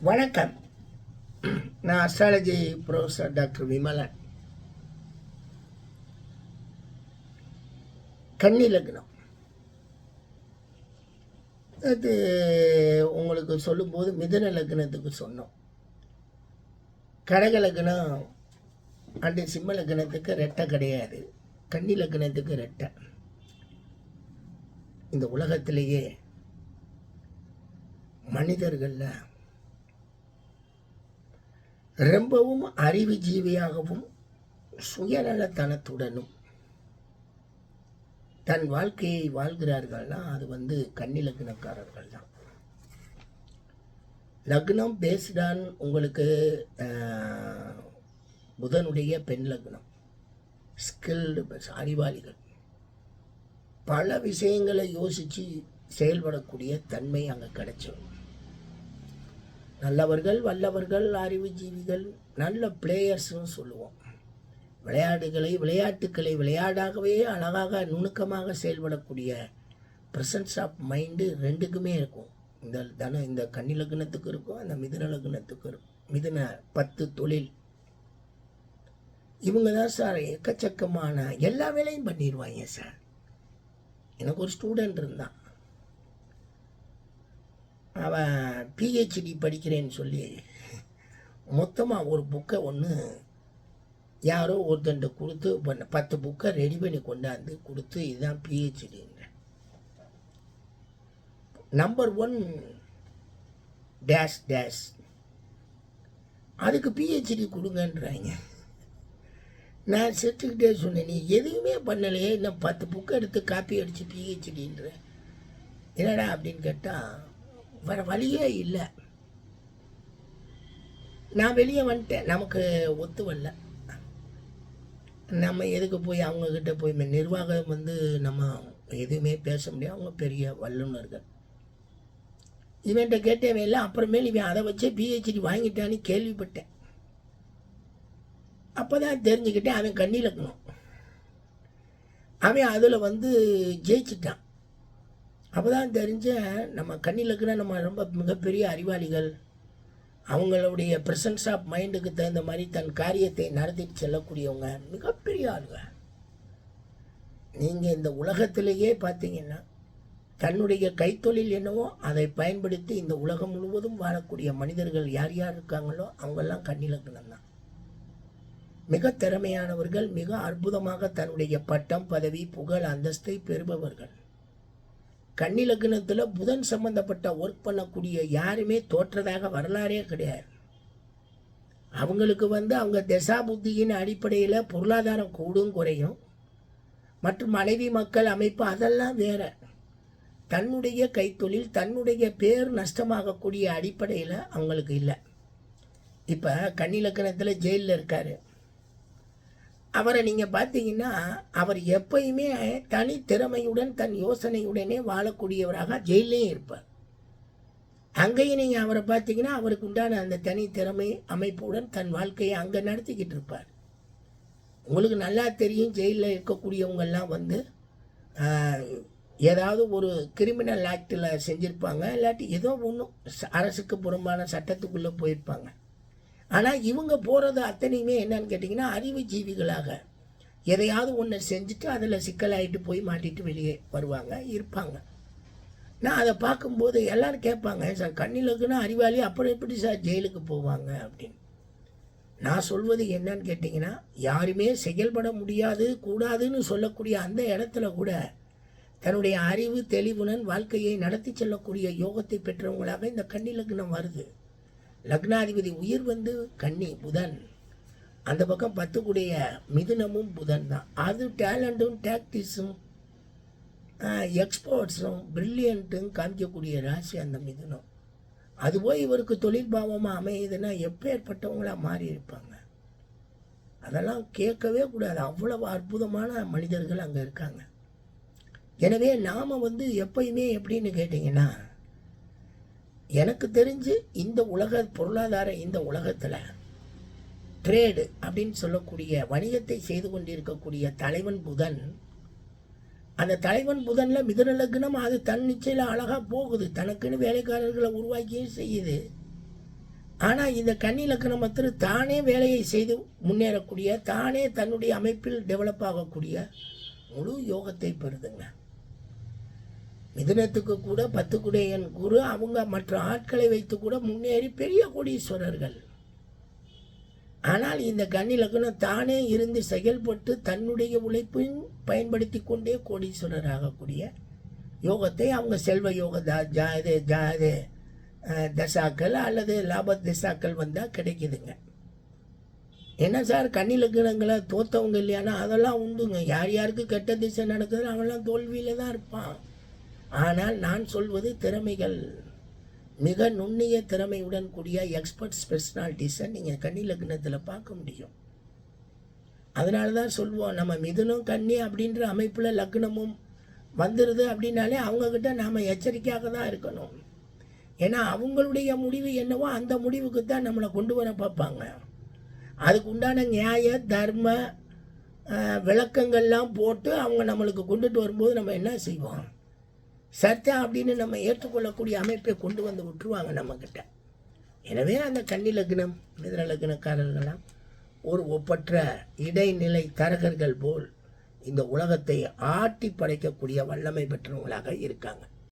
வணக்கம். நான் astrology professor doctor Vimalan. கன்னி லக்னம் அது உங்களுக்கு சொல்லும்போது மிதுன லக்னத்துக்கு சொன்னோம். கடக லக்னம் அண்டு சிம்ம லக்னத்துக்கு ரெட்டை கிடையாது, கன்னி லக்னத்துக்கு ரெட்டை. இந்த உலகத்திலேயே மனிதர்களில் ரொம்பவும் அறிவுஜீவியாகவும் சுயநலத்தனத்துடனும் தன் வாழ்க்கையை வாழ்கிறார்கள்னா அது கன்னி லக்னக்காரர்கள் தான். லக்னம் பேஸ்டான் உங்களுக்கு புதனுடைய பெண் லக்னம், ஸ்கில்டு அறிவாளிகள், பல விஷயங்களை யோசித்து செயல்படக்கூடிய தன்மை அங்கே கிடைச்சிடும். நல்லவர்கள், வல்லவர்கள், அறிவுஜீவிகள், நல்ல பிளேயர்ஸ்னு சொல்லுவோம். விளையாட்டுக்களை விளையாடாகவே அழகாக நுணுக்கமாக செயல்படக்கூடிய ப்ரெசன்ஸ் ஆஃப் மைண்டு ரெண்டுக்குமே இருக்கும். இந்த கன்னி லக்னத்துக்கு இருக்கும், அந்த மிதுன லக்னத்துக்கு இருக்கும். மிதுன 10 தொழில் இவங்க தான் சார் எக்கச்சக்கமான எல்லா வேலையும் பண்ணிடுவாங்க சார். எனக்கு ஒரு ஸ்டூடெண்ட் இருந்தான், அவன் பிஹெச்டி படிக்கிறேன்னு சொல்லி மொத்தமாக ஒரு புக்கை யாரோ ஒருத்தன்ட்ட கொடுத்து 10 புக்கை ரெடி பண்ணி கொண்டாந்து கொடுத்து இதுதான் பிஹெச்டிங்க. நம்பர் 1 டேஷ் டேஷ், அதுக்கு பிஹெச்டி கொடுங்கன்றாங்க. நான் செத்துக்கிட்டே சொன்னேன், நீ எதுவுமே பண்ணலையே, இன்னும் 10 புக்கை எடுத்து காப்பி அடித்து பிஹெச்டின்ற என்னடா அப்படின்னு கேட்டால் வேறு வழியே இல்லை. நான் வெளியே வந்துட்டேன், நமக்கு ஒத்து வரல. நம்ம எதுக்கு போய் அவங்கக்கிட்ட போய் நிர்வாகம் நம்ம எதுவுமே பேச முடியாது, அவங்க பெரிய வல்லுநர்கள். இவன்கிட்ட கேட்டவே இல்லை. அப்புறமேல் இவன் அதை வச்சே பிஹெச்டி வாங்கிட்டான்னு கேள்விப்பட்டேன். அப்போ தான் தெரிஞ்சுக்கிட்டேன் அவன் கன்னி லக்னம். அவன் அதில் ஜெயிச்சிட்டான். அப்போ தான் தெரிஞ்ச நம்ம கன்னி லக்னம் நம்ம ரொம்ப மிகப்பெரிய அறிவாளிகள், அவங்களுடைய ப்ரெசன்ஸ் ஆஃப் மைண்டுக்கு தகுந்த மாதிரி தன் காரியத்தை நடத்திட்டு செல்லக்கூடியவங்க மிகப்பெரிய ஆளுங்க. நீங்கள் இந்த உலகத்திலேயே பார்த்தீங்கன்னா தன்னுடைய கைத்தொழில் என்னவோ அதை பயன்படுத்தி இந்த உலகம் முழுவதும் வாழக்கூடிய மனிதர்கள் யார் யார் இருக்காங்களோ அவங்கெல்லாம் கன்னி லக்னம் தான். மிக திறமையானவர்கள், மிக அற்புதமாக தன்னுடைய பட்டம், பதவி, புகழ், அந்தஸ்தை பெறுபவர்கள். கன்னி லக்னத்தில் புதன் சம்பந்தப்பட்ட ஒர்க் பண்ணக்கூடிய யாருமே தோற்றதாக வரலாறே கிடையாது. அவங்களுக்கு அவங்க தசா புத்தியின் அடிப்படையில் பொருளாதாரம் கூடும் குறையும், மற்றும் மனைவி மக்கள் அமைப்பு அதெல்லாம் வேற. தன்னுடைய கைத்தொழில், தன்னுடைய பேர் நஷ்டமாகக்கூடிய அடிப்படையில் அவங்களுக்கு இல்லை. இப்போ கன்னி லக்னத்தில் ஜெயிலில் இருக்கார். அவரை நீங்கள் பார்த்தீங்கன்னா அவர் எப்பயுமே தனி திறமையுடன் தன் யோசனையுடனே வாழக்கூடியவராக ஜெயிலையும் இருப்பார். அங்கேயும் நீங்கள் அவரை பார்த்தீங்கன்னா அவருக்கு உண்டான அந்த தனி திறமை அமைப்புடன் தன் வாழ்க்கையை அங்கே நடத்திக்கிட்டு இருப்பார். உங்களுக்கு நல்லா தெரியும், ஜெயிலில் இருக்கக்கூடியவங்கெல்லாம் ஏதாவது ஒரு கிரிமினல் ஆக்டில் செஞ்சுருப்பாங்க, இல்லாட்டி ஏதோ ஒன்றும் அரசுக்கு புறம்பான சட்டத்துக்குள்ளே போயிருப்பாங்க. ஆனால் இவங்க போகிறது அத்தனையுமே என்னன்னு கேட்டிங்கன்னா அறிவுஜீவிகளாக எதையாவது ஒன்று செஞ்சுட்டு அதில் சிக்கலாயிட்டு போய் மாட்டிட்டு வெளியே வருவாங்க, இருப்பாங்க. நான் அதை பார்க்கும்போது எல்லோரும் கேட்பாங்க, சார் கன்னி லக்னம் அறிவாளி அப்புறம் எப்படி சார் ஜெயிலுக்கு போவாங்க அப்படின்னு. நான் சொல்வது என்னன்னு கேட்டிங்கன்னா, யாருமே செயல்பட முடியாது கூடாதுன்னு சொல்லக்கூடிய அந்த இடத்துல கூட தன்னுடைய அறிவு தெளிவுடன் வாழ்க்கையை நடத்தி செல்லக்கூடிய யோகத்தை பெற்றவங்களாக இந்த கன்னி லக்னம் வருது. லக்னாதிபதி உயிர் கன்னி புதன், அந்த பக்கம் 10 கூடிய மிதுனமும் புதன் தான். அது டேலண்ட்டும் டாக்டிஸும் எக்ஸ்போர்ட்ஸும் பிரில்லியண்ட்டும் காமிக்கக்கூடிய ராசி அந்த மிதுனம். அது போய் இவருக்கு தொழில் பாவமாக அமையுதுன்னா எப்பேற்பட்டவங்களாக மாறி இருப்பாங்க. அதெல்லாம் கேட்கவே கூடாது, அவ்வளவு அற்புதமான மனிதர்கள் அங்கே இருக்காங்க. எனவே நாம் எப்பயுமே எப்படின்னு கேட்டிங்கன்னா, எனக்கு தெரிஞ்சு இந்த உலக பொருளாதார இந்த உலகத்தில் ட்ரேடு அப்படின்னு சொல்லக்கூடிய வணிகத்தை செய்து கொண்டிருக்கக்கூடிய தலைவன் புதன், அந்த தலைவன் புதனில் மிதுன லக்னம் அது தன் நிச்சயில் அழகாக போகுது, தனக்குன்னு வேலைக்காரர்களை உருவாக்கியும் செய்யுது. ஆனால் இந்த கன்னி லக்னம் மாத்திரம் தானே வேலையை செய்து முன்னேறக்கூடிய, தானே தன்னுடைய அமைப்பில் டெவலப் ஆகக்கூடிய முழு யோகத்தை பெறுதுங்க. மிதுனத்துக்கு கூட 10 குடையன் குரு அவங்க மற்ற ஆட்களை வைத்து கூட முன்னேறி பெரிய கோடீஸ்வரர்கள். ஆனால் இந்த கன்னி லக்னம் தானே இருந்து செயல்பட்டு தன்னுடைய உழைப்பையும் பயன்படுத்தி கொண்டே கோடீஸ்வரர் ஆகக்கூடிய யோகத்தை அவங்க செல்வ யோக தசாக்கள் அல்லது லாப திசாக்கள் வந்தால் கிடைக்குதுங்க. என்ன சார் கன்னி லக்னங்களை தோத்தவங்க இல்லையானா அதெல்லாம் உண்டுங்க. யார் யாருக்கு கெட்ட திசை நடக்குது அவெல்லாம் தோல்வியில் தான் இருப்பான். ஆனால் நான் சொல்வது திறமைகள், மிக நுண்ணிய திறமையுடன் கூடிய எக்ஸ்பர்ட்ஸ் பர்சனாலிட்டிஸை நீங்கள் கன்னி லக்னத்தில் பார்க்க முடியும். அதனால தான் சொல்லுவோம், நம்ம மிதுனம் கன்னி அப்படின்ற அமைப்பில் லக்னமும் வந்துடுது அப்படின்னாலே அவங்கக்கிட்ட நாம் எச்சரிக்கையாக தான் இருக்கணும். ஏன்னா அவங்களுடைய முடிவு என்னவோ அந்த முடிவுக்கு தான் நம்மளை கொண்டு வர பார்ப்பாங்க. அதுக்கு உண்டான நியாய தர்ம விளக்கங்கள்லாம் போட்டு அவங்க நம்மளுக்கு கொண்டுட்டு வரும்போது நம்ம என்ன செய்வோம், சத்தியம் அப்படின்னு நம்ம ஏற்றுக்கொள்ளக்கூடிய அமைப்பை கொண்டு வந்து விட்டுருவாங்க நம்மக்கிட்ட. எனவே அந்த கன்னி லக்னம் மிதுன லக்னக்காரர்களாம் ஒரு ஒப்பற்ற இடைநிலை தரகர்கள் போல் இந்த உலகத்தை ஆட்டி படைக்கக்கூடிய வல்லமை பெற்றவங்களாக இருக்காங்க.